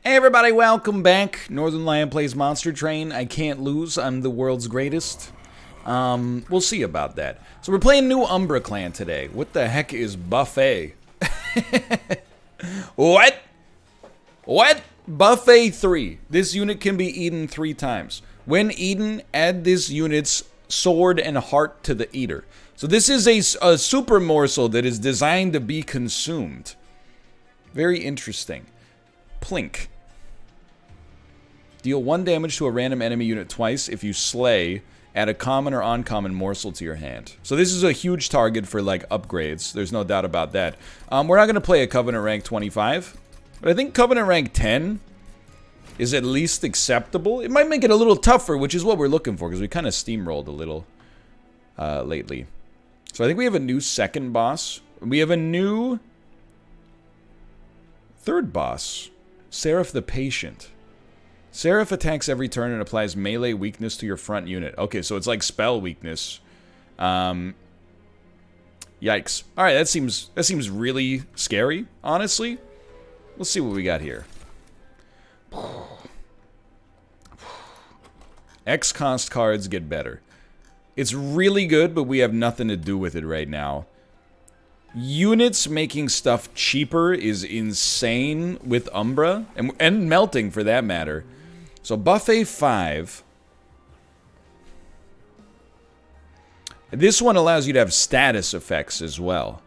Hey everybody, welcome back. Northern Lion plays Monster Train. I can't lose. I'm the world's greatest. We'll see about that. So we're playing new Umbra clan today. What the heck is buffet? What? What? Buffet 3. This unit can be eaten 3 times. When eaten, add this unit's sword and heart to the eater. So this is a super morsel that is designed to be consumed. Very interesting. Plink. Deal 1 damage to a random enemy unit twice. If you slay, add a common or uncommon morsel to your hand. So this is a huge target for like upgrades. There's no doubt about that. We're not going to play a Covenant rank 25. But I think Covenant rank 10 is at least acceptable. It might make it a little tougher, which is what we're looking for. Because we kind of steamrolled a little lately. So I think we have a new second boss. We have a new third boss. Seraph the Patient. Seraph attacks every turn and applies melee weakness to your front unit. Okay, so it's like spell weakness. Yikes. Alright, that seems really scary, honestly. Let's see what we got here. X-Cost cards get better. It's really good, but we have nothing to do with it right now. Units making stuff cheaper is insane with Umbra, and melting for that matter. So Buffet 5. This one allows you to have status effects as well.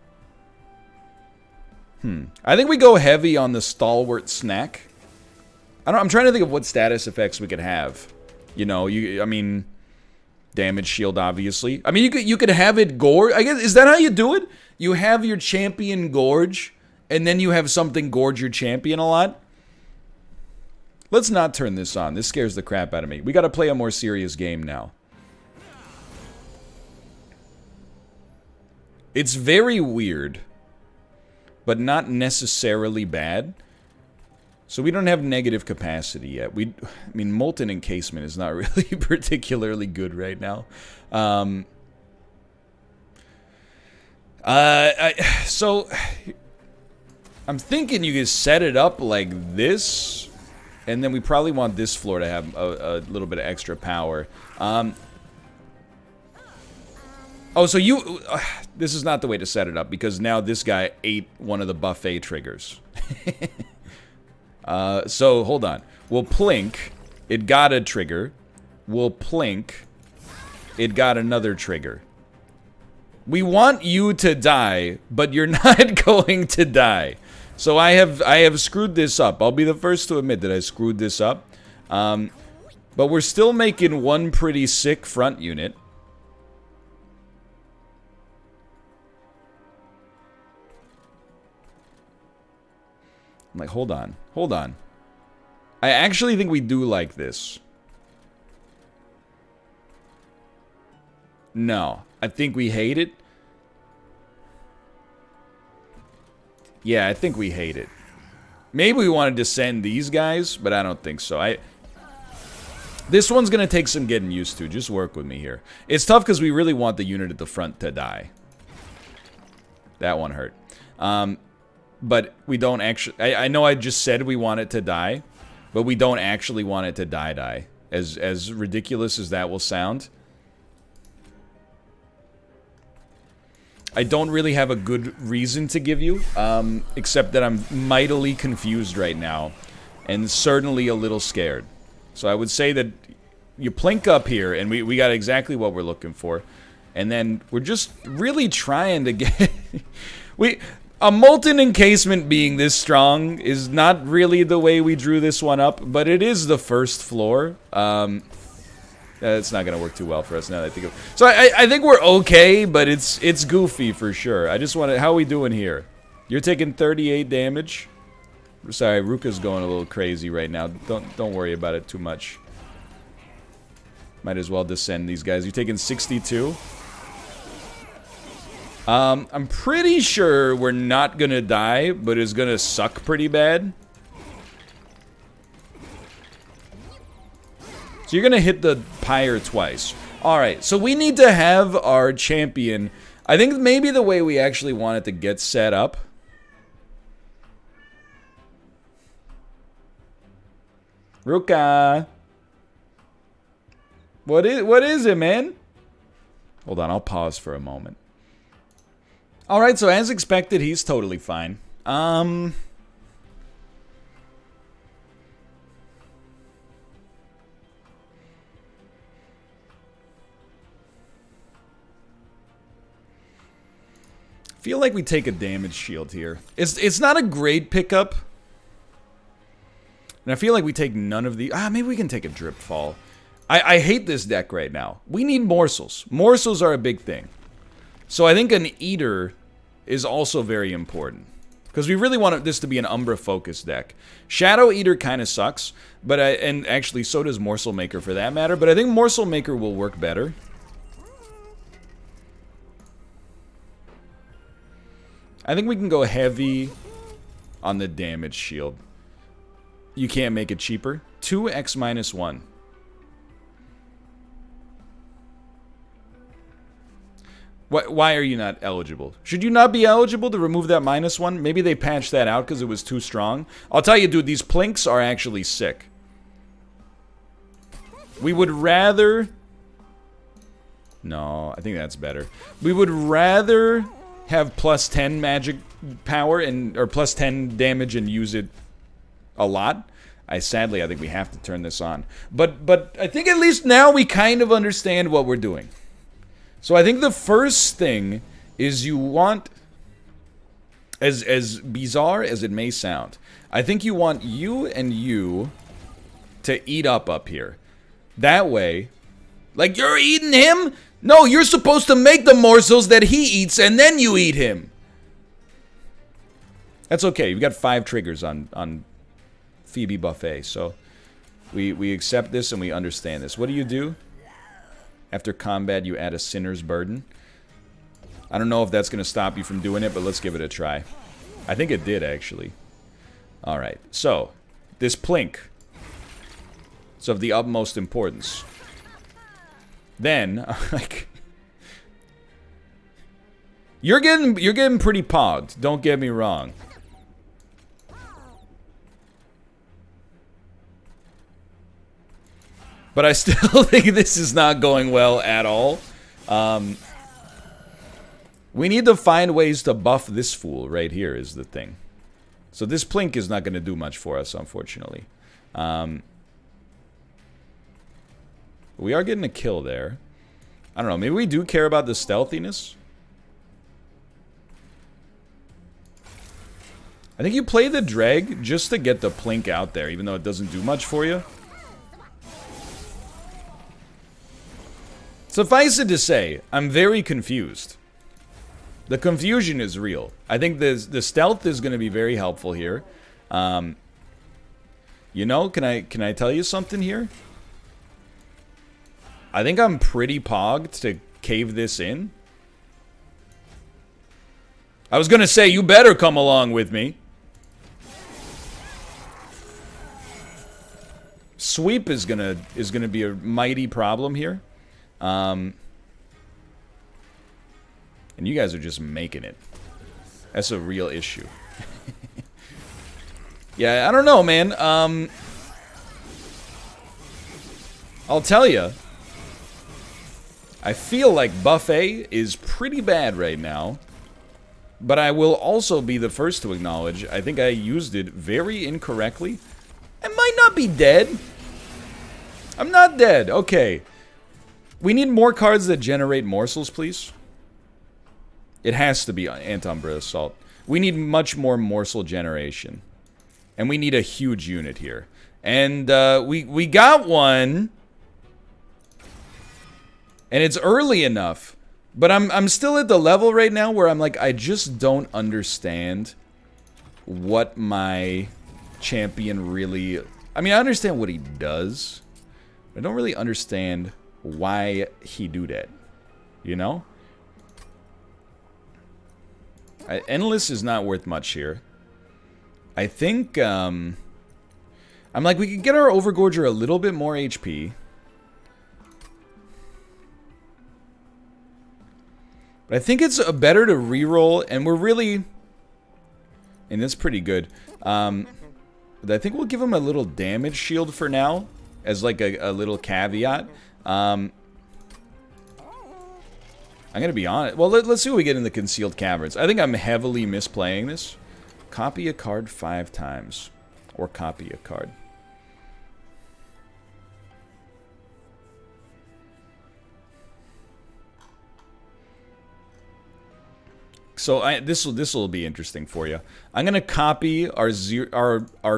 I think we go heavy on the Stalwart Snack. I'm trying to think of what status effects we could have. You know, I mean, damage shield, obviously. I mean, you could have it gorge. I guess, is that how you do it? You have your champion gorge, and then you have something gorge your champion a lot? Let's not turn this on. This scares the crap out of me. We gotta play a more serious game now. It's very weird, but not necessarily bad. So we don't have negative capacity yet. I mean, Molten Encasement is not really particularly good right now. So I'm thinking you can set it up like this, and then we probably want this floor to have a little bit of extra power. Oh, so this is not the way to set it up, because now this guy ate one of the buffet triggers. So hold on. We'll plink. It got a trigger. We'll plink. It got another trigger. We want you to die, but you're not going to die. So I have screwed this up. I'll be the first to admit that I screwed this up. But we're still making one pretty sick front unit. I'm like, hold on. Hold on. I actually think we do like this. No. I think we hate it. Yeah, I think we hate it. Maybe we wanted to send these guys, but I don't think so. This one's going to take some getting used to. Just work with me here. It's tough because we really want the unit at the front to die. That one hurt. But we don't actually... I know I just said we want it to die, but we don't actually want it to die. As ridiculous as that will sound. I don't really have a good reason to give you, except that I'm mightily confused right now, and certainly a little scared. So I would say that you plink up here, and we got exactly what we're looking for, and then we're just really trying to get... A Molten Encasement being this strong is not really the way we drew this one up, but it is the first floor. It's not going to work too well for us now that I think of it. So I think we're okay, but it's goofy for sure. I just want to... How are we doing here? You're taking 38 damage. Sorry, Ruka's going a little crazy right now. Don't worry about it too much. Might as well descend these guys. You're taking 62. I'm pretty sure we're not gonna die, but it's gonna suck pretty bad. So you're gonna hit the pyre twice. Alright, so we need to have our champion... I think maybe the way we actually want it to get set up Ruka. What is it, man? Hold on, I'll pause for a moment. Alright, so as expected, he's totally fine. Feel like we take a damage shield here. It's not a great pickup. And I feel like we take none of the... maybe we can take a drip fall. I hate this deck right now. We need morsels. Morsels are a big thing. So I think an Eater is also very important. Because we really want this to be an Umbra-focused deck. Shadow Eater kind of sucks. But and actually, so does Morsel Maker for that matter. But I think Morsel Maker will work better. I think we can go heavy on the damage shield. You can't make it cheaper. 2x minus 1. Why are you not eligible? Should you not be eligible to remove that minus 1? Maybe they patched that out because it was too strong. I'll tell you, dude, these plinks are actually sick. We would rather... No, I think that's better. We would rather have plus 10 magic power or plus 10 damage and use it a lot. Sadly, I think we have to turn this on. But I think at least now we kind of understand what we're doing. So I think the first thing is you want, as bizarre as it may sound, I think you want you and you to eat up here. That way, like you're eating him? No, you're supposed to make the morsels that he eats and then you eat him. That's okay. You've got 5 triggers on Phoebe Buffet, so we accept this and we understand this. What do? After combat, you add a Sinner's Burden. I don't know if that's going to stop you from doing it, but let's give it a try. I think it did, actually. Alright, so, this Plink. It's of the utmost importance. Then, like... You're getting pretty pogged, don't get me wrong. But I still think this is not going well at all. We need to find ways to buff this fool right here is the thing. So this Plink is not going to do much for us, unfortunately. We are getting a kill there. I don't know, maybe we do care about the stealthiness. I think you play the Dreg just to get the Plink out there, even though it doesn't do much for you. Suffice it to say, I'm very confused. The confusion is real. I think the stealth is going to be very helpful here. You know, can I tell you something here? I think I'm pretty pogged to cave this in. I was going to say, you better come along with me. Sweep is gonna be a mighty problem here. And you guys are just making it. That's a real issue. Yeah, I don't know, man. I'll tell you. I feel like Buffet is pretty bad right now. But I will also be the first to acknowledge, I think I used it very incorrectly. I might not be dead. I'm not dead. Okay. We need more cards that generate morsels, please. It has to be Antumbra Assault. We need much more morsel generation. And we need a huge unit here. And we got one. And it's early enough. But I'm still at the level right now where I'm like, I just don't understand what my champion really... I mean, I understand what he does. But I don't really understand why he do that. You know? Endless is not worth much here. I think, I'm like, we could get our Overgorger a little bit more HP. But I think it's better to reroll, and we're really... And that's pretty good. I think we'll give him a little damage shield for now, as like a little caveat. I'm gonna be honest. Well, let's see what we get in the concealed caverns. I think I'm heavily misplaying this. Copy a card 5 times. Or copy a card. So this will be interesting for you. I'm gonna copy our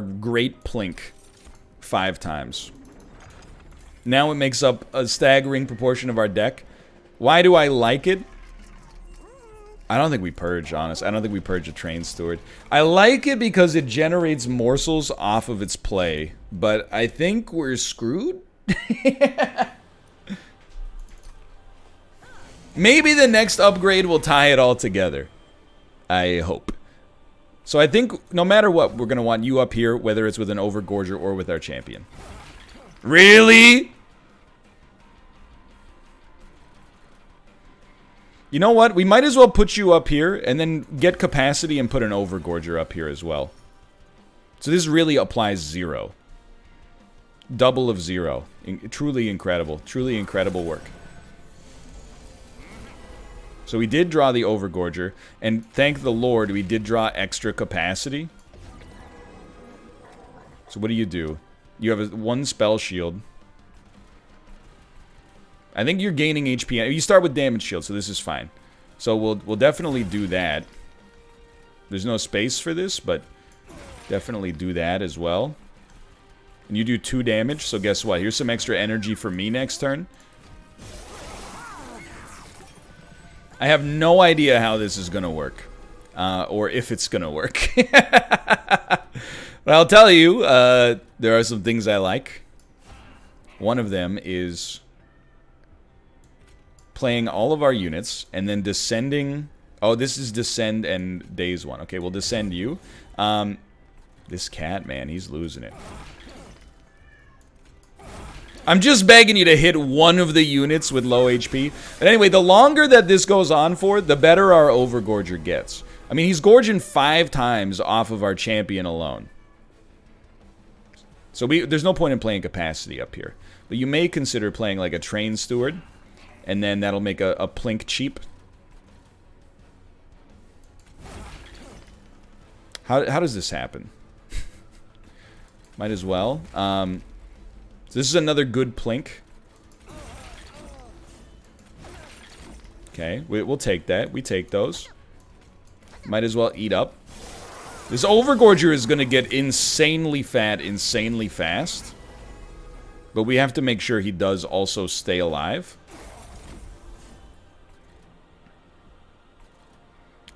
Great Plink 5 times. Now it makes up a staggering proportion of our deck. Why do I like it? I don't think we purge, honest. I don't think we purge a Train Steward. I like it because it generates morsels off of its play, but I think we're screwed. Maybe the next upgrade will tie it all together. I hope. So I think no matter what, we're going to want you up here, whether it's with an Overgorger or with our champion. Really? You know what? We might as well put you up here and then get capacity and put an Overgorger up here as well. So this really applies 0. Double of 0. Truly incredible. Truly incredible work. So we did draw the Overgorger, and thank the Lord we did draw extra capacity. So what do? You have one spell shield. I think you're gaining HP. You start with damage shield, so this is fine. So we'll definitely do that. There's no space for this, but definitely do that as well. And you do 2 damage, so guess what? Here's some extra energy for me next turn. I have no idea how this is going to work. Or if it's going to work. But I'll tell you, there are some things I like. One of them is playing all of our units and then descending. Oh, this is descend and days 1. Okay, we'll descend you. This cat, man, he's losing it. I'm just begging you to hit one of the units with low HP. But anyway, the longer that this goes on for, the better our Overgorger gets. I mean, he's gorging 5 times off of our champion alone. So there's no point in playing capacity up here. But you may consider playing like a Train Steward. And then that'll make a Plink cheap. How does this happen? Might as well. So this is another good Plink. Okay, we'll take that. We take those. Might as well eat up. This Overgorger is going to get insanely fat, insanely fast. But we have to make sure he does also stay alive.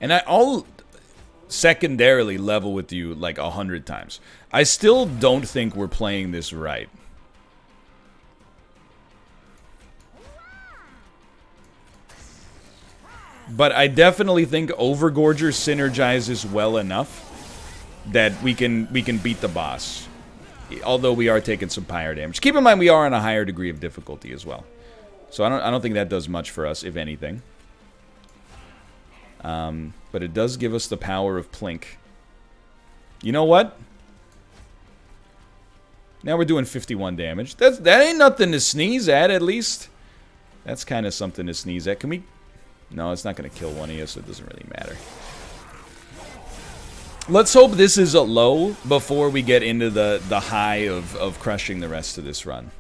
And I'll secondarily level with you like 100 times. I still don't think we're playing this right. But I definitely think Overgorger synergizes well enough that we can beat the boss. Although we are taking some pyre damage. Keep in mind we are on a higher degree of difficulty as well. So I don't think that does much for us, if anything. But it does give us the power of Plink. You know what? Now we're doing 51 damage. That ain't nothing to sneeze at least. That's kind of something to sneeze at. Can we... No, it's not going to kill one of you, so it doesn't really matter. Let's hope this is a low before we get into the high of crushing the rest of this run.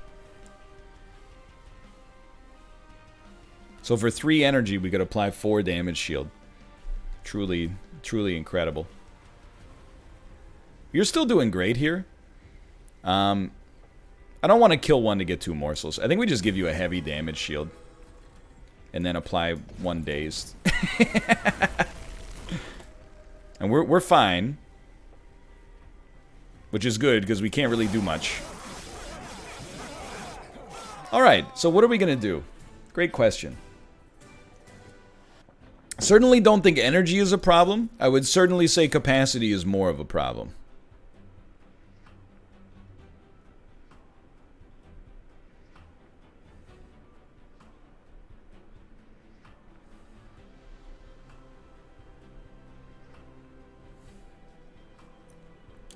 So for 3 energy, we could apply 4 damage shield. Truly, truly incredible. You're still doing great here. I don't want to kill one to get 2 morsels. I think we just give you a heavy damage shield. And then apply 1 dazed. And we're fine. Which is good, because we can't really do much. Alright, so what are we going to do? Great question. Certainly don't think energy is a problem. I would certainly say capacity is more of a problem.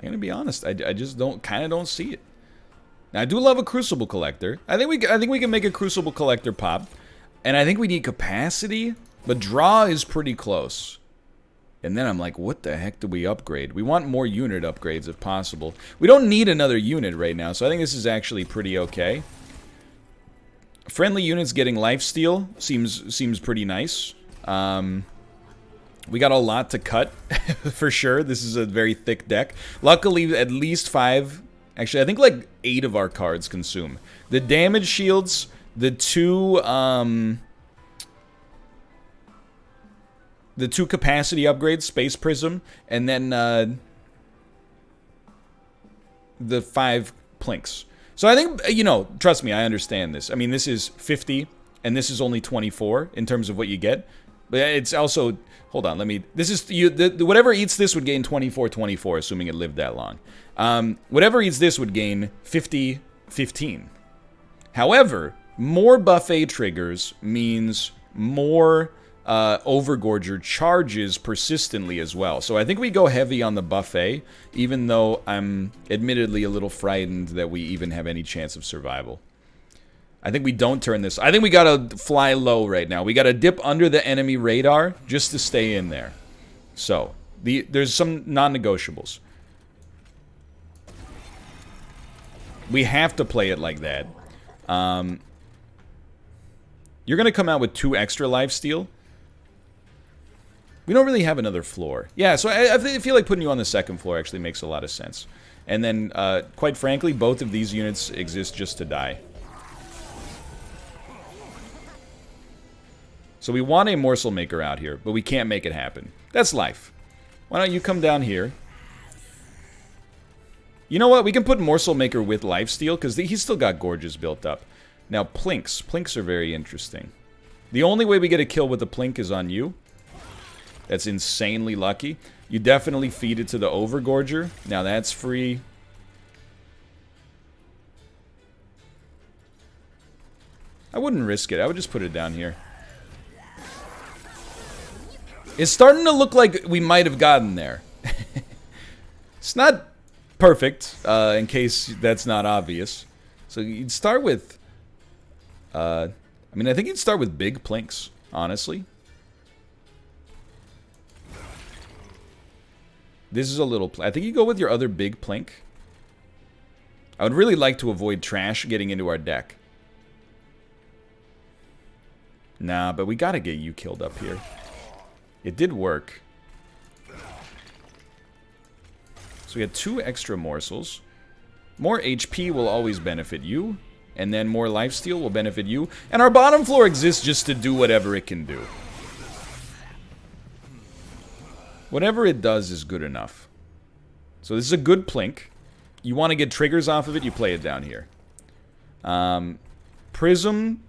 I'm gonna be honest. I just kind of don't see it. Now, I do love a Crucible Collector. I think we can make a Crucible Collector pop. And I think we need capacity, but draw is pretty close. And then I'm like, what the heck do we upgrade? We want more unit upgrades if possible. We don't need another unit right now, so I think this is actually pretty okay. Friendly units getting lifesteal seems pretty nice. We got a lot to cut, for sure. This is a very thick deck. Luckily, at least 5... Actually, I think like 8 of our cards consume. The damage shields, the two capacity upgrades, Space Prism, and then the 5 plinks. So I think, you know, trust me, I understand this. I mean, this is 50, and this is only 24 in terms of what you get. But it's also, hold on, let me, this is, whatever eats this would gain 24, assuming it lived that long. Whatever eats this would gain 15. However, more buffet triggers means more Overgorger charges persistently as well. So I think we go heavy on the buffet, even though I'm admittedly a little frightened that we even have any chance of survival. I think we don't turn this. I think we gotta fly low right now. We gotta dip under the enemy radar just to stay in there. So, there's some non-negotiables. We have to play it like that. You're gonna come out with 2 extra lifesteal. We don't really have another floor. Yeah, so I feel like putting you on the second floor actually makes a lot of sense. And then, quite frankly, both of these units exist just to die. So we want a morsel maker out here, but we can't make it happen. That's life. Why don't you come down here? You know what? We can put morsel maker with lifesteal, because he's still got gorges built up. Now, plinks. Plinks are very interesting. The only way we get a kill with a plink is on you. That's insanely lucky. You definitely feed it to the Overgorger. Now that's free. I wouldn't risk it. I would just put it down here. It's starting to look like we might have gotten there. It's not perfect, in case that's not obvious. So you'd start with... I mean, I think you'd start with big plinks, honestly. This is a little... I think you go with your other big plink. I would really like to avoid trash getting into our deck. Nah, but we gotta get you killed up here. It did work. So we had 2 extra morsels. More HP will always benefit you. And then more lifesteal will benefit you. And our bottom floor exists just to do whatever it can do. Whatever it does is good enough. So this is a good plink. You want to get triggers off of it, you play it down here. Prism.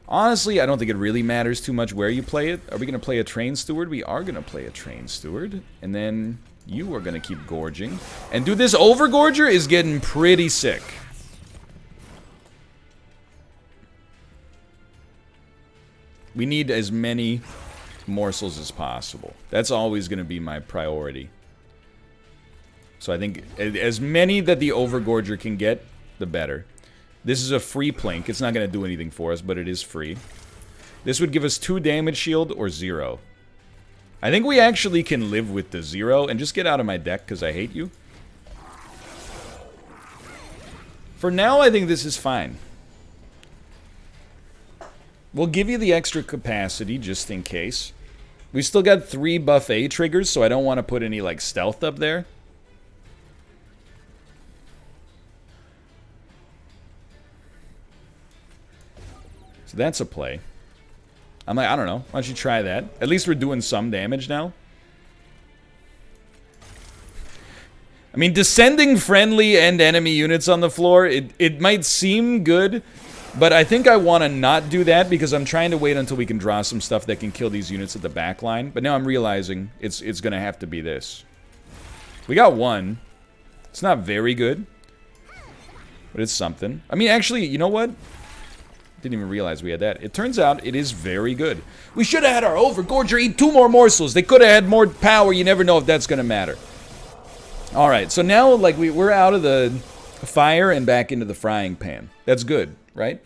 Honestly, I don't think it really matters too much where you play it. Are we going to play a Train Steward? We are going to play a Train Steward. And then you are going to keep gorging. And dude, this Overgorger is getting pretty sick. We need as many morsels as possible. That's always going to be my priority. So I think as many that the Overgorger can get, the better. This is a free plink. It's not going to do anything for us, but it is free. This would give us 2 damage shield or 0. I think we actually can live with the 0 and just get out of my deck because I hate you. For now, I think this is fine. We'll give you the extra capacity just in case. We still got 3 buffet triggers, so I don't want to put any like stealth up there. So that's a play. I'm like, I don't know. Why don't you try that? At least we're doing some damage now. I mean, descending friendly and enemy units on the floor, it might seem good, but I think I want to not do that because I'm trying to wait until we can draw some stuff that can kill these units at the back line. But now I'm realizing it's going to have to be this. We got 1. It's not very good, but it's something. I mean, actually, you know what? Didn't even realize we had that. It turns out it is very good. We should have had our Overgorger eat 2 more morsels. They could have had more power. You never know if that's going to matter. Alright, so now, like, we're out of the fire and back into the frying pan. That's good, right?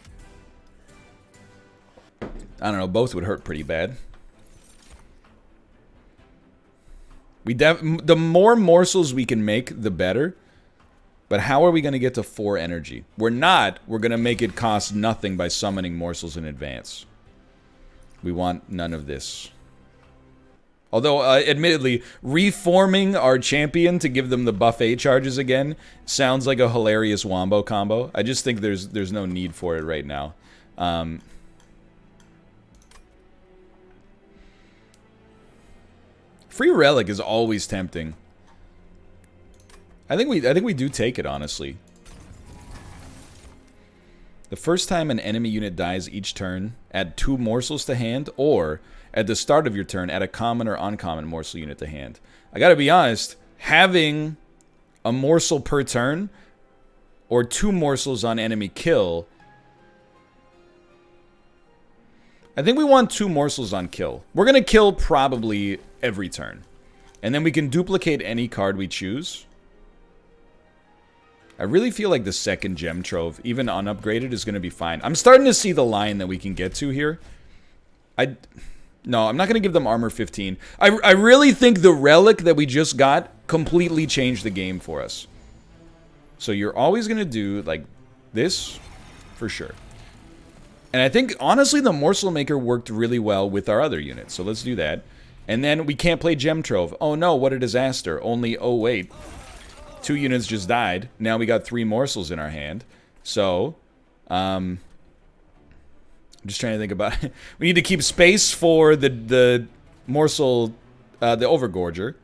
I don't know, both would hurt pretty bad. The more morsels we can make, the better. But how are we going to get to 4 energy? We're not. We're going to make it cost nothing by summoning morsels in advance. We want none of this. Although, admittedly, reforming our champion to give them the buffet charges again sounds like a hilarious wombo combo. I just think there's no need for it right now. Free relic is always tempting. I think we do take it, honestly. The first time an enemy unit dies each turn, add 2 morsels to hand, or at the start of your turn, add a common or uncommon morsel unit to hand. I gotta be honest, having a morsel per turn, or 2 morsels on enemy kill, I think we want 2 morsels on kill. We're gonna kill probably every turn. And then we can duplicate any card we choose. I really feel like the second gem trove, even unupgraded, is going to be fine. I'm starting to see the line that we can get to here. No, I'm not going to give them armor 15. I really think the relic that we just got completely changed the game for us. So you're always going to do, like, this, for sure. And I think, honestly, the Morsel Maker worked really well with our other units. So let's do that. And then we can't play Gem Trove. Oh no, what a disaster. Only, oh wait. 2 units just died. Now we got 3 morsels in our hand. So, I'm just trying to think about it. We need to keep space for the morsel, the Overgorger.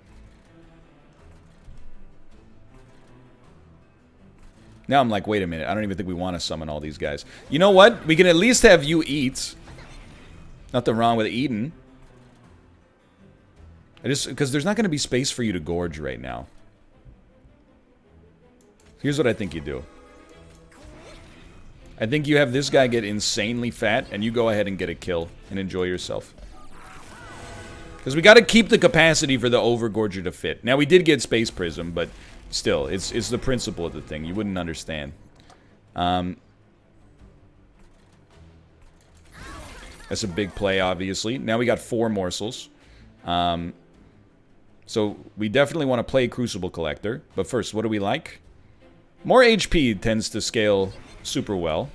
Now I'm like, wait a minute. I don't even think we want to summon all these guys. You know what? We can at least have you eat. Nothing wrong with eating. Because there's not going to be space for you to gorge right now. Here's what I think you do. I think you have this guy get insanely fat, and you go ahead and get a kill and enjoy yourself. Because we got to keep the capacity for the Overgorger to fit. Now, we did get Space Prism, but still, it's the principle of the thing. You wouldn't understand. That's a big play, obviously. Now we got 4 morsels. So we definitely want to play Crucible Collector. But first, what do we like? More HP tends to scale super well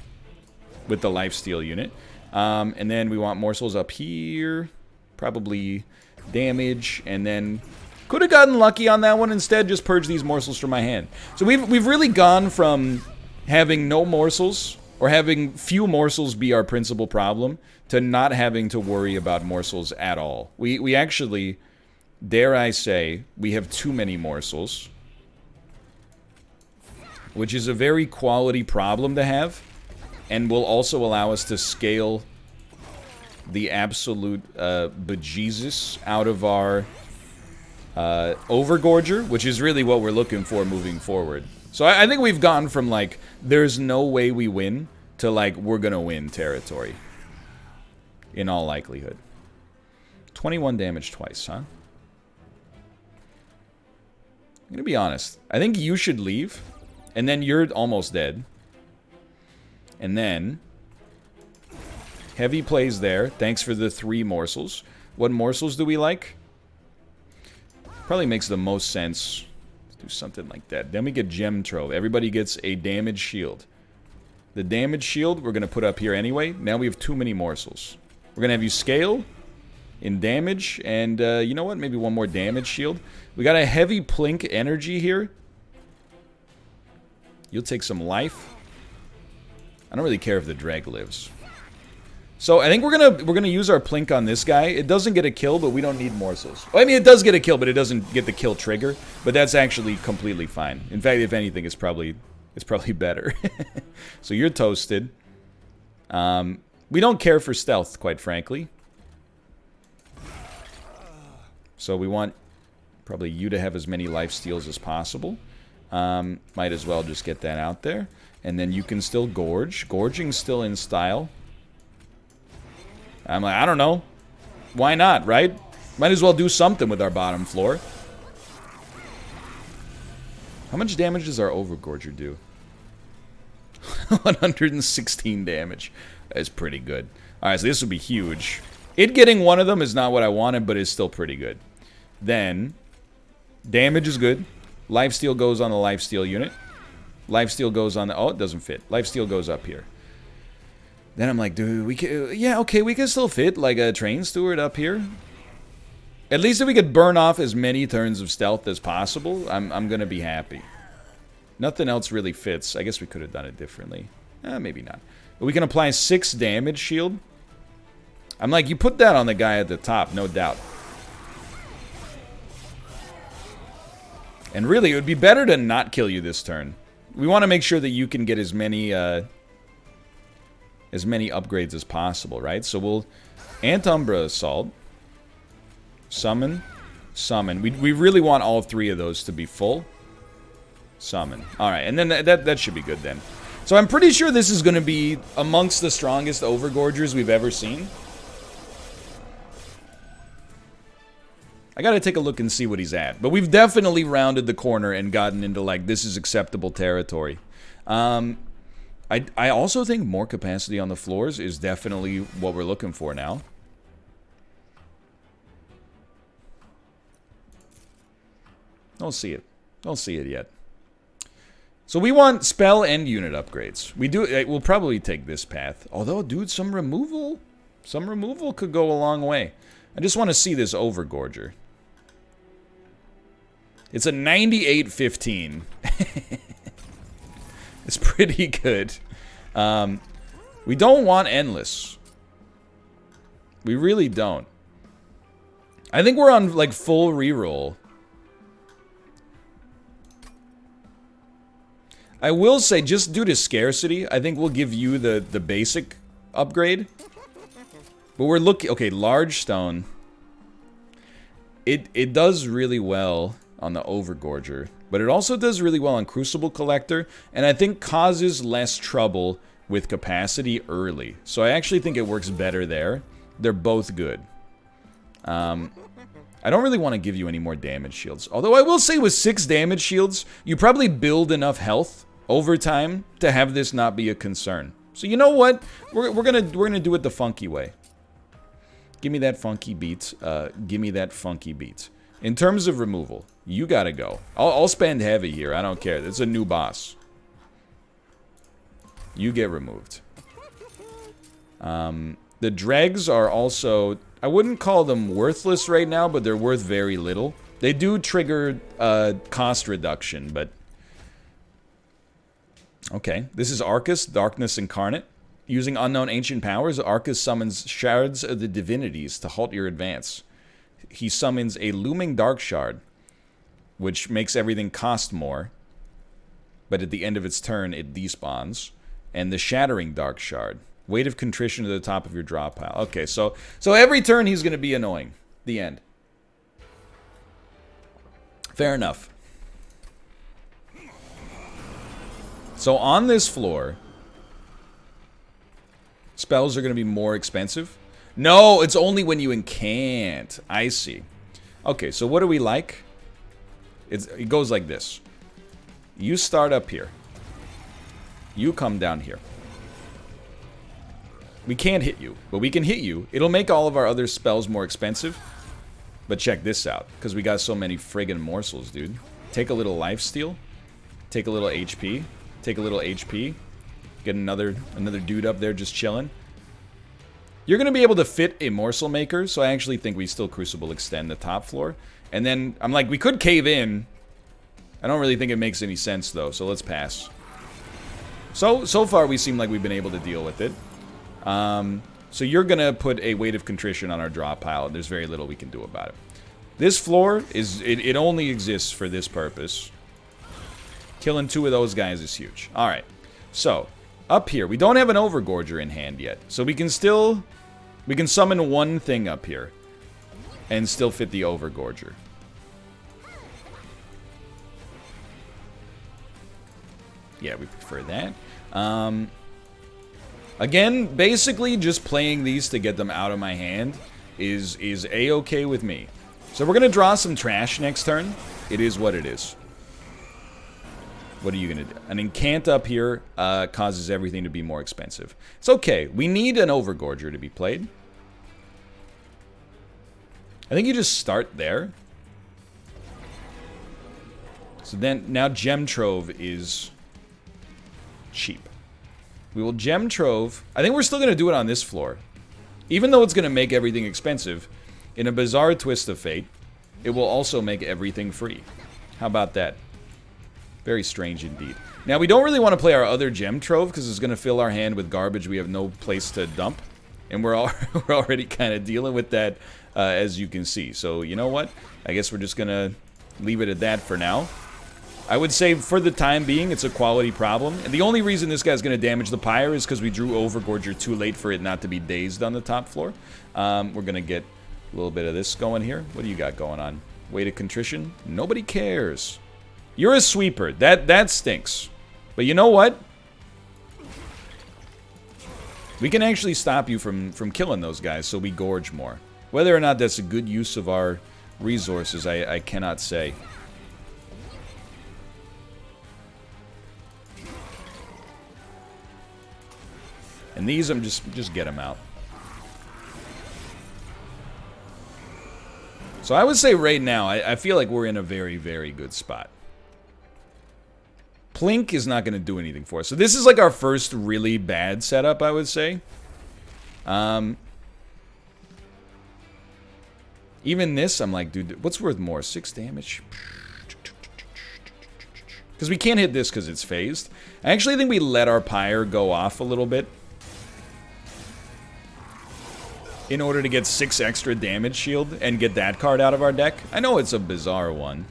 with the lifesteal unit. And then we want morsels up here. Probably damage. And then could have gotten lucky on that one. Instead, just purge these morsels from my hand. So we've really gone from having no morsels or having few morsels be our principal problem to not having to worry about morsels at all. We actually, dare I say, we have too many morsels. Which is a very quality problem to have, and will also allow us to scale the absolute bejesus out of our Overgorger, which is really what we're looking for moving forward. So I think we've gone from, like, there's no way we win, to, like, we're gonna win territory. In all likelihood. 21 damage twice, huh? I'm gonna be honest. I think you should leave. And then you're almost dead. And then heavy plays there. Thanks for the 3 morsels. What morsels do we like? Probably makes the most sense to do something like that. Then we get Gem Trove. Everybody gets a damage shield. The damage shield we're going to put up here anyway. Now we have too many morsels. We're going to have you scale in damage. And you know what? Maybe one more damage shield. We got a heavy plink energy here. You'll take some life. I don't really care if the dreg lives. So I think we're gonna use our plink on this guy. It doesn't get a kill, but we don't need morsels. Well, I mean, it does get a kill, but it doesn't get the kill trigger. But that's actually completely fine. In fact, if anything, it's probably better. So you're toasted. We don't care for stealth, quite frankly. So we want probably you to have as many life steals as possible. Might as well just get that out there. And then you can still gorge. Gorging's still in style. I'm like, I don't know. Why not, right? Might as well do something with our bottom floor. How much damage does our Overgorger do? 116 damage. That's pretty good. Alright, so this would be huge. It getting one of them is not what I wanted, but it's still pretty good. Then, damage is good. Lifesteal goes on the lifesteal unit. Lifesteal goes on the... Oh, it doesn't fit. Lifesteal goes up here. Then I'm like, dude, we can... Yeah, okay, we can still fit, like, a train steward up here. At least if we could burn off as many turns of stealth as possible, I'm gonna be happy. Nothing else really fits. I guess we could have done it differently. Maybe not. But we can apply 6 damage shield. I'm like, you put that on the guy at the top, no doubt. And really, it would be better to not kill you this turn. We want to make sure that you can get as many upgrades as possible, right? So we'll Antumbra Assault. Summon. Summon. We really want all 3 of those to be full. Summon. Alright, and then that should be good then. So I'm pretty sure this is going to be amongst the strongest Overgorgers we've ever seen. I gotta take a look and see what he's at. But we've definitely rounded the corner and gotten into, like, this is acceptable territory. I also think more capacity on the floors is definitely what we're looking for now. Don't see it. Don't see it yet. So we want spell and unit upgrades. We'll probably take this path. Although, dude, some removal could go a long way. I just want to see this Overgorger. It's a 98-15. It's pretty good. We don't want endless. We really don't. I think we're on, like, full reroll. I will say, just due to scarcity, I think we'll give you the basic upgrade. But we're looking... Okay, large stone. It does really well on the Overgorger. But it also does really well on Crucible Collector. And I think causes less trouble with capacity early. So I actually think it works better there. They're both good. I don't really want to give you any more damage shields. Although I will say with 6 damage shields, you probably build enough health over time to have this not be a concern. So you know what? We're gonna do it the funky way. Give me that funky beat. Give me that funky beat. In terms of removal, you gotta go. I'll spend heavy here. I don't care. It's a new boss. You get removed. The dregs are also... I wouldn't call them worthless right now, but they're worth very little. They do trigger cost reduction, but... Okay, this is Archus, Darkness Incarnate. Using unknown ancient powers, Archus summons shards of the divinities to halt your advance. He summons a looming dark shard, which makes everything cost more, but at the end of its turn, it despawns. And the shattering dark shard. Weight of contrition to the top of your drop pile. Okay, so every turn he's going to be annoying. The end. Fair enough. So on this floor, spells are going to be more expensive. No, it's only when you incant. I see. Okay, so what do we like? It goes like this. You start up here. You come down here. We can't hit you, but we can hit you. It'll make all of our other spells more expensive. But check this out, because we got so many friggin' morsels, dude. Take a little lifesteal. Take a little HP. Take a little HP. Get another dude up there just chilling. You're going to be able to fit a morsel maker, so I actually think we still Crucible extend the top floor. And then, I'm like, we could cave in. I don't really think it makes any sense, though, so let's pass. So far, we seem like we've been able to deal with it. So you're going to put a Weight of Contrition on our drop pile. There's very little we can do about it. This floor, it only exists for this purpose. Killing 2 of those guys is huge. Alright, so, up here. We don't have an Overgorger in hand yet. So we can still... We can summon one thing up here. And still fit the Overgorger. Yeah, we prefer that. Again, basically just playing these to get them out of my hand is a-okay with me. So we're going to draw some trash next turn. It is what it is. What are you going to do? An incant up here causes everything to be more expensive. It's okay. We need an Overgorger to be played. I think you just start there. So then, now Gem Trove is cheap. We will Gem Trove. I think we're still going to do it on this floor. Even though it's going to make everything expensive, in a bizarre twist of fate, it will also make everything free. How about that? Very strange indeed. Now, we don't really want to play our other Gem Trove because it's going to fill our hand with garbage we have no place to dump. And we're already kind of dealing with that, as you can see. So, you know what? I guess we're just going to leave it at that for now. I would say, for the time being, it's a quality problem. And the only reason this guy's going to damage the Pyre is because we drew Overgorger too late for it not to be dazed on the top floor. We're going to get a little bit of this going here. What do you got going on? Weight of Contrition? Nobody cares. You're a sweeper. That stinks. But you know what? We can actually stop you from killing those guys, so we gorge more. Whether or not that's a good use of our resources, I cannot say. And these, I'm just get them out. So I would say right now, I feel like we're in a very, very good spot. Plink is not going to do anything for us. So this is like our first really bad setup, I would say. Even this, I'm like, dude, what's worth more? 6 damage? Because we can't hit this because it's phased. I actually think we let our Pyre go off a little bit in order to get 6 extra damage shield and get that card out of our deck. I know it's a bizarre one.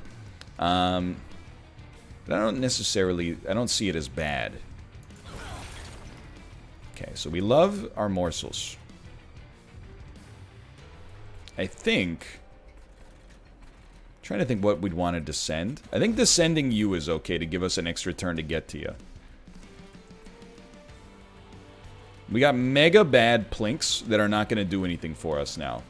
But I don't see it as bad. Okay, so we love our morsels. I think... I'm trying to think what we'd want to descend. I think descending you is okay to give us an extra turn to get to you. We got mega bad Plinks that are not going to do anything for us now.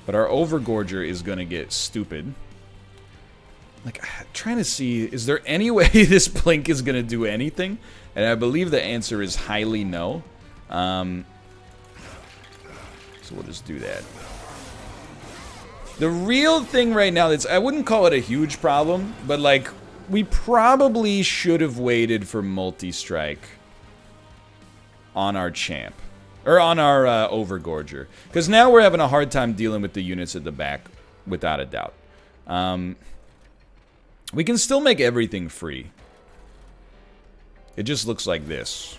But our Overgorger is going to get stupid. Like, trying to see, is there any way this Plink is going to do anything? And I believe the answer is highly no. So we'll just do that. The real thing right now, I wouldn't call it a huge problem, but like, we probably should have waited for multi-strike on our champ. Or on our Overgorger. Because now we're having a hard time dealing with the units at the back, without a doubt. We can still make everything free. It just looks like this.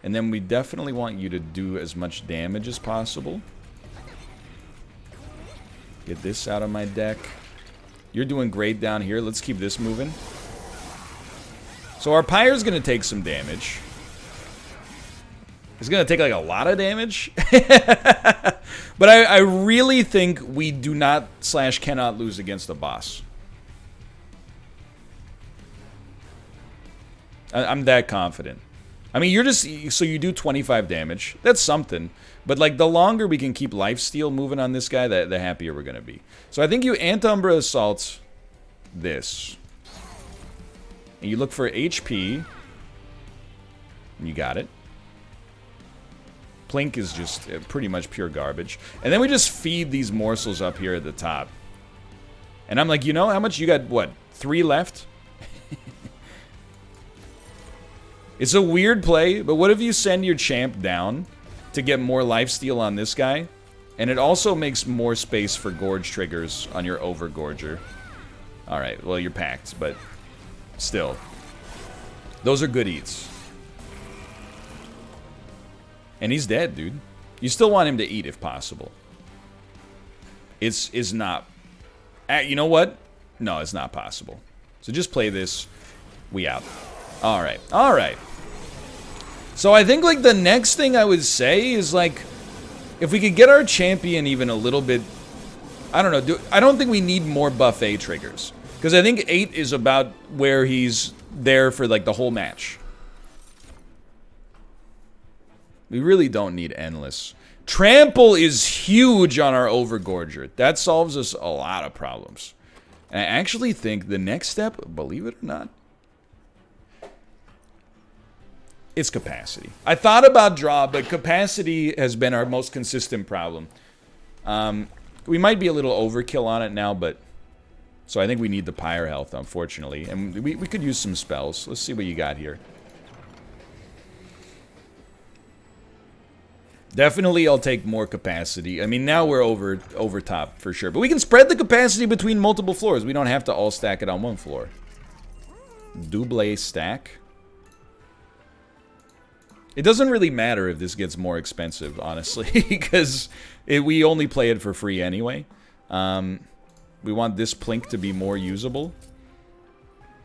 And then we definitely want you to do as much damage as possible. Get this out of my deck. You're doing great down here. Let's keep this moving. So our Pyre's going to take some damage. It's going to take like a lot of damage. But I really think we do not / cannot lose against the boss. I'm that confident. I mean, you're just... So you do 25 damage. That's something. But like, the longer we can keep lifesteal moving on this guy, the happier we're going to be. So I think you Antumbra Assault this. And you look for HP. And you got it. Plink is just pretty much pure garbage. And then we just feed these morsels up here at the top. And I'm like, you know how much? You got, what, 3 left? It's a weird play, but what if you send your champ down to get more lifesteal on this guy? And it also makes more space for gorge triggers on your Overgorger. Alright, well, you're packed, but still. Those are good eats. And he's dead, dude. You still want him to eat if possible. It's not... You know what? No, it's not possible. So just play this. We out. Alright. Alright. So I think, like, the next thing I would say is, like, if we could get our champion even a little bit... I don't know. I don't think we need more buffet triggers. Because I think 8 is about where he's there for, like, the whole match. We really don't need endless. Trample is huge on our Overgorger. That solves us a lot of problems. And I actually think the next step, believe it or not, is capacity. I thought about draw, but capacity has been our most consistent problem. We might be a little overkill on it now, but... So I think we need the Pyre health, unfortunately. And we could use some spells. Let's see what you got here. Definitely I'll take more capacity. I mean, now we're over top for sure. But we can spread the capacity between multiple floors. We don't have to all stack it on one floor. Double stack. It doesn't really matter if this gets more expensive, honestly, because we only play it for free anyway. We want this plink to be more usable.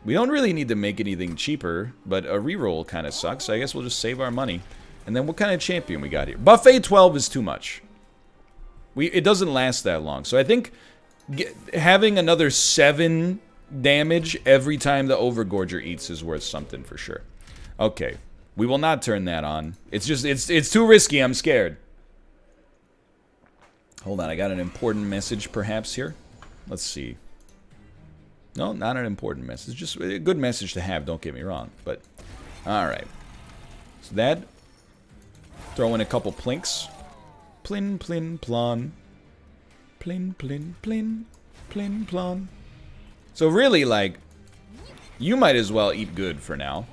We don't really need to make anything cheaper, but a reroll kind of sucks. So I guess we'll just save our money. And then what kind of champion we got here? Buffet 12 is too much. It doesn't last that long. So I think having another 7 damage every time the Overgorger eats is worth something for sure. Okay. We will not turn that on. It's just, it's too risky. I'm scared. Hold on. I got an important message perhaps here. Let's see. No, not an important message. Just a good message to have, don't get me wrong. But, alright. So that. Throw in a couple plinks. Plin, plin, plon. Plin, plin, plin. Plin, plon. So really, like, you might as well eat good for now.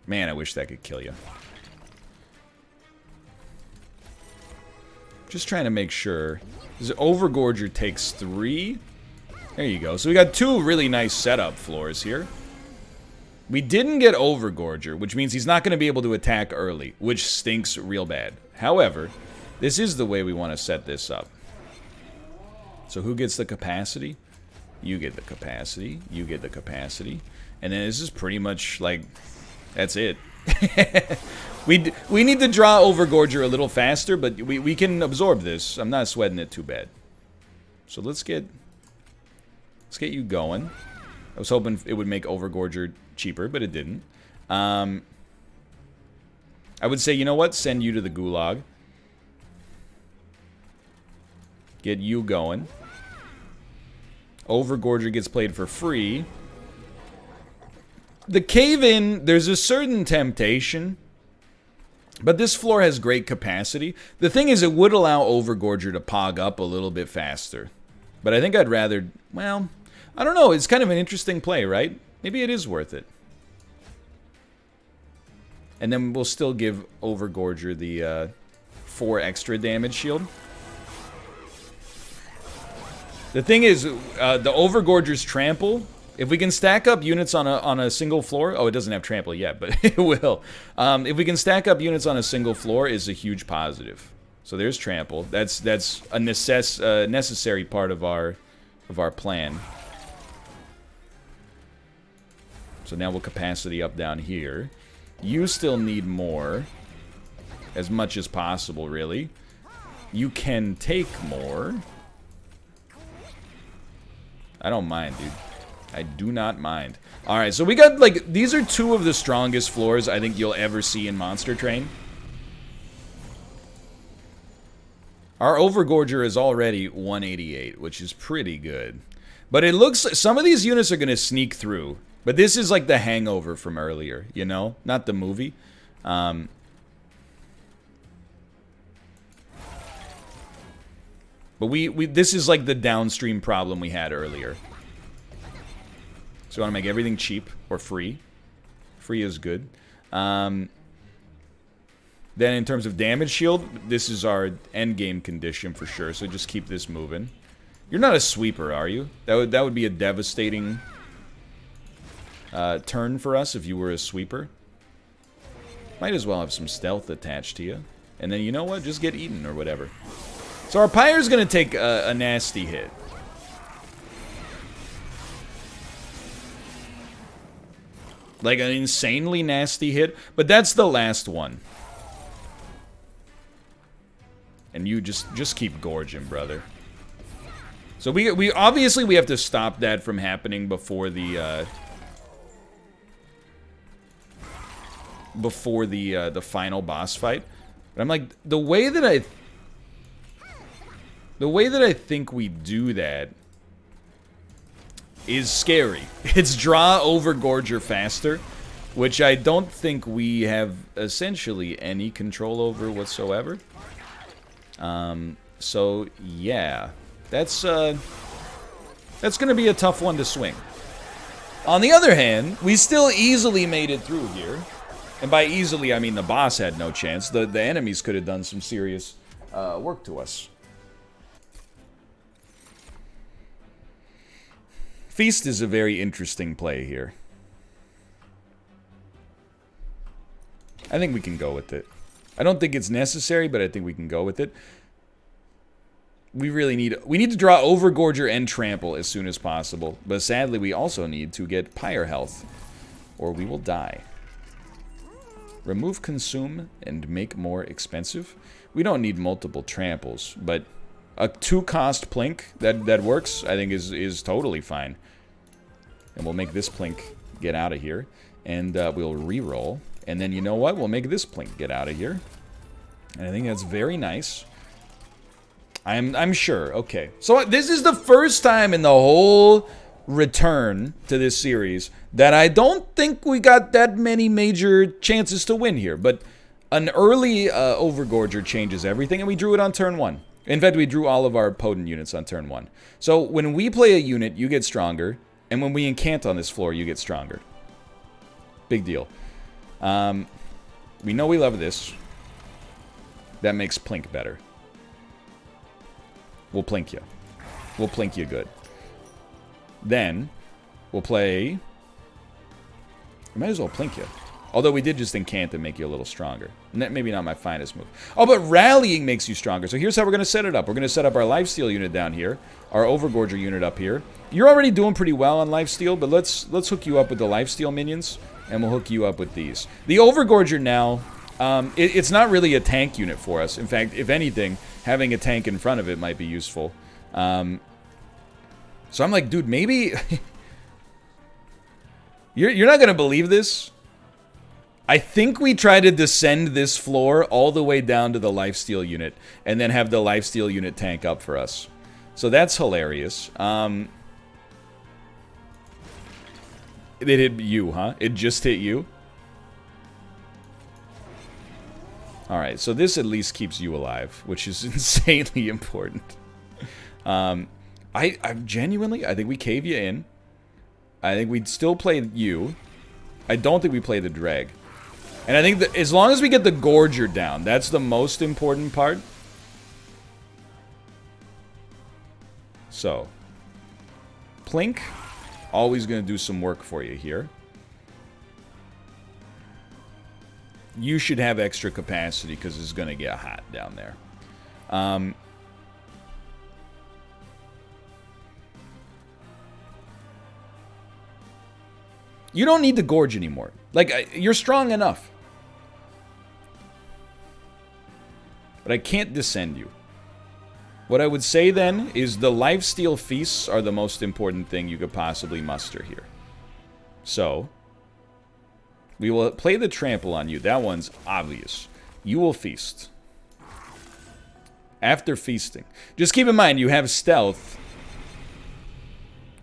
Man, I wish that could kill you. Just trying to make sure. This Overgorger takes 3. There you go. So we got 2 really nice setup floors here. We didn't get Overgorger, which means he's not going to be able to attack early, which stinks real bad. However, this is the way we want to set this up. So who gets the capacity? You get the capacity. You get the capacity. And then this is pretty much like... That's it. we need to draw Overgorger a little faster, but we can absorb this. I'm not sweating it too bad. So let's get you going. I was hoping it would make Overgorger cheaper, but it didn't. I would say, you know what? Send you to the gulag. Get you going. Overgorger gets played for free. The cave-in, there's a certain temptation, but this floor has great capacity. The thing is, it would allow Overgorger to pog up a little bit faster. But I think I'd rather, well, I don't know. It's kind of an interesting play, right? Maybe it is worth it. And then we'll still give Overgorger the 4 extra damage shield. The thing is, the Overgorger's trample... If we can stack up units on a single floor... Oh, it doesn't have trample yet, but it will. If we can stack up units on a single floor is a huge positive. So there's trample. That's a necessary part of our plan. So now we'll capacity up down here. You still need more. As much as possible, really. You can take more. I don't mind, dude. I do not mind. Alright, so we got, like, these are 2 of the strongest floors I think you'll ever see in Monster Train. Our Overgorger is already 188, which is pretty good. But it looks, some of these units are going to sneak through. But this is like the hangover from earlier, you know? Not the movie. But this is like the downstream problem we had earlier. So we want to make everything cheap or free. Free is good. Then in terms of damage shield, this is our end game condition for sure. So just keep this moving. You're not a sweeper, are you? That would be a devastating turn for us if you were a sweeper. Might as well have some stealth attached to you. And then you know what? Just get eaten or whatever. So our Pyre's going to take a nasty hit. Like an insanely nasty hit, but that's the last one. And you just keep gorging, brother. So we obviously we have to stop that from happening before the before the final boss fight. But I'm like, the way that I think we do that is scary. It's draw Overgorger faster, which I don't think we have essentially any control over whatsoever. So yeah, that's gonna be a tough one to swing. On the other hand, we still easily made it through here. And by easily, I mean the boss had no chance. The enemies could have done some serious work to us. Feast is a very interesting play here. I think we can go with it. I don't think it's necessary, but I think we can go with it. We need to draw Overgorger and Trample as soon as possible. But sadly, we also need to get Pyre health, or we will die. Remove Consume and make more expensive. We don't need multiple Tramples, but a 2-cost Plink that works, I think is totally fine. And we'll make this Plink get out of here, and we'll re-roll. And then you know what? We'll make this Plink get out of here. And I think that's very nice. I'm sure. Okay. So this is the first time in the whole return to this series that I don't think we got that many major chances to win here. But an early Overgorger changes everything, and we drew it on turn 1. In fact, we drew all of our potent units on turn 1. So when we play a unit, you get stronger. And when we incant on this floor, you get stronger. Big deal. We know we love this. That makes Plink better. We'll Plink you. We'll Plink you good. Then, we'll play... We might as well Plink you. Although we did just incant and make you a little stronger. Maybe not my finest move. Oh, but rallying makes you stronger. So here's how we're going to set it up. We're going to set up our lifesteal unit down here. Our Overgorger unit up here. You're already doing pretty well on lifesteal, but let's hook you up with the lifesteal minions. And we'll hook you up with these. The Overgorger now, it's not really a tank unit for us. In fact, if anything, having a tank in front of it might be useful. So I'm like, dude, maybe... you're not going to believe this. I think we try to descend this floor all the way down to the lifesteal unit. And then have the lifesteal unit tank up for us. So that's hilarious. It hit you, huh? It just hit you? Alright, so this at least keeps you alive, which is insanely important. I genuinely, I think we cave you in. I think we'd still play you. I don't think we play the drag. And I think that as long as we get the Gorger down, that's the most important part. So, Plink, always going to do some work for you here. You should have extra capacity because it's going to get hot down there. You don't need to gorge anymore. Like, you're strong enough. But I can't descend you. What I would say then is the lifesteal feasts are the most important thing you could possibly muster here. So, we will play the trample on you. That one's obvious. You will feast. After feasting. Just keep in mind, you have stealth.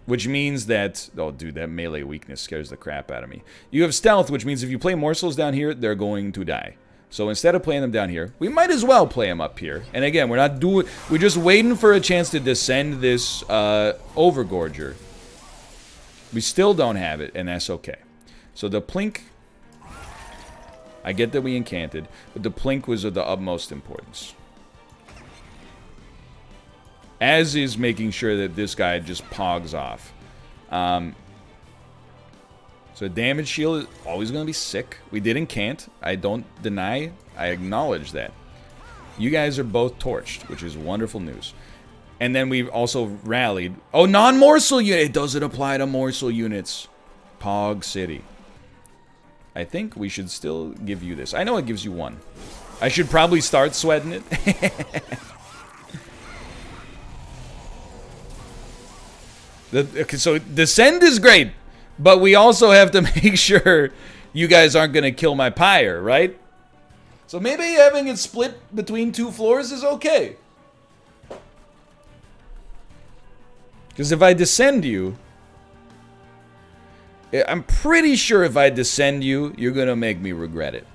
Which means that... Oh, dude, that melee weakness scares the crap out of me. You have stealth, which means if you play morsels down here, they're going to die. So instead of playing them down here, we might as well play them up here. And again, we're not doing... We're just waiting for a chance to descend this Overgorger. We still don't have it, and that's okay. So the Plink... I get that we incanted, but the Plink was of the utmost importance. As is making sure that this guy just pogs off. So damage shield is always going to be sick. We did incant. I don't deny. I acknowledge that. You guys are both torched, which is wonderful news. And then we've also rallied. Oh, non-morsel unit. It doesn't apply to morsel units. Pog City. I think we should still give you this. I know it gives you one. I should probably start sweating it. Okay, so descend is great, but we also have to make sure you guys aren't going to kill my pyre, right? So maybe having it split between 2 floors is okay. Because if I descend you, I'm pretty sure if I descend you, you're going to make me regret it.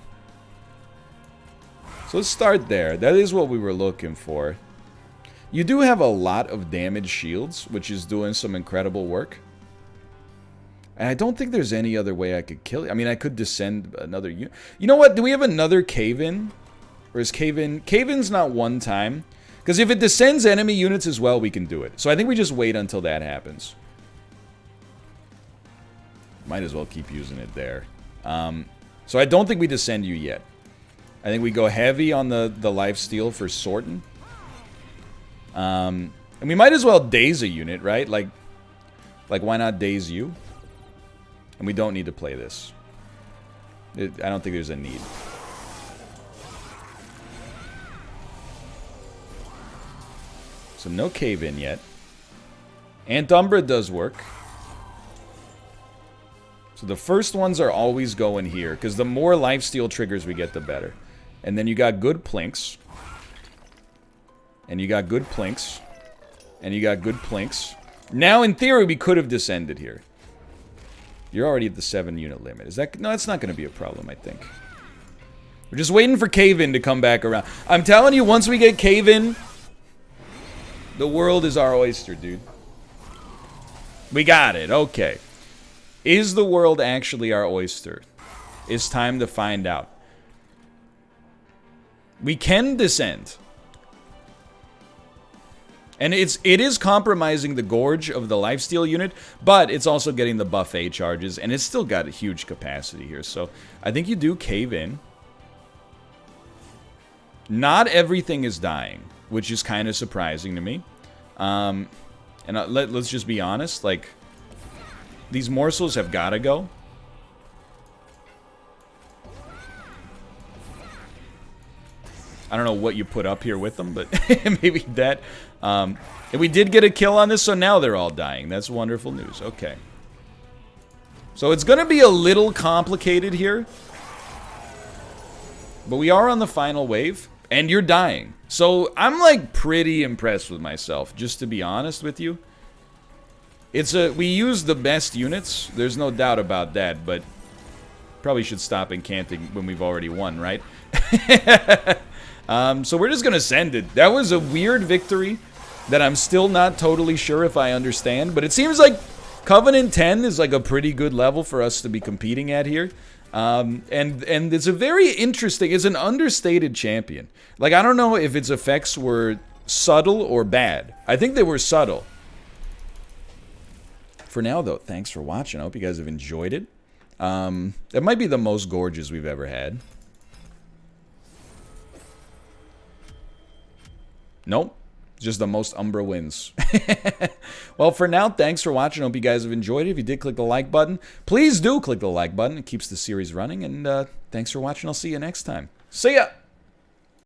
So let's start there. That is what we were looking for. You do have a lot of damage shields, which is doing some incredible work. And I don't think there's any other way I could kill you. I mean, I could descend another unit. You know what? Do we have another cave-in? Or is cave-in... Cave-in's not one time. Because if it descends enemy units as well, we can do it. So I think we just wait until that happens. Might as well keep using it there. So I don't think we descend you yet. I think we go heavy on the lifesteal for sorting. And we might as well daze a unit, right? Like why not daze you? And we don't need to play this. I don't think there's a need. So no cave-in yet. Antumbra does work. So the first ones are always going here, because the more lifesteal triggers we get, the better. And then you got good plinks. And you got good plinks. And you got good plinks. Now, in theory, we could have descended here. You're already at the 7-unit limit. Is that... No, that's not going to be a problem, I think. We're just waiting for cave-in to come back around. I'm telling you, once we get cave-in, the world is our oyster, dude. We got it. Okay. Is the world actually our oyster? It's time to find out. We can descend. And it is compromising the gorge of the lifesteal unit, but it's also getting the buffet charges, and it's still got a huge capacity here. So I think you do cave in. Not everything is dying, which is kind of surprising to me. And let's just be honest, like, these morsels have got to go. I don't know what you put up here with them, but maybe that. And we did get a kill on this, so now they're all dying. That's wonderful news. Okay. So it's going to be a little complicated here. But we are on the final wave, and you're dying. So I'm, like, pretty impressed with myself, just to be honest with you. We use the best units. There's no doubt about that, but probably should stop incanting when we've already won, right? So we're just going to send it. That was a weird victory that I'm still not totally sure if I understand, but it seems like Covenant 10 is like a pretty good level for us to be competing at here. And it's a very interesting, it's an understated champion. Like, I don't know if its effects were subtle or bad. I think they were subtle. For now, though, thanks for watching. I hope you guys have enjoyed it. That might be the most gorgeous we've ever had. Nope. Just the most Umbra wins. Well, for now, thanks for watching. Hope you guys have enjoyed it. If you did, click the like button. Please do click the like button. It keeps the series running. And thanks for watching. I'll see you next time. See ya!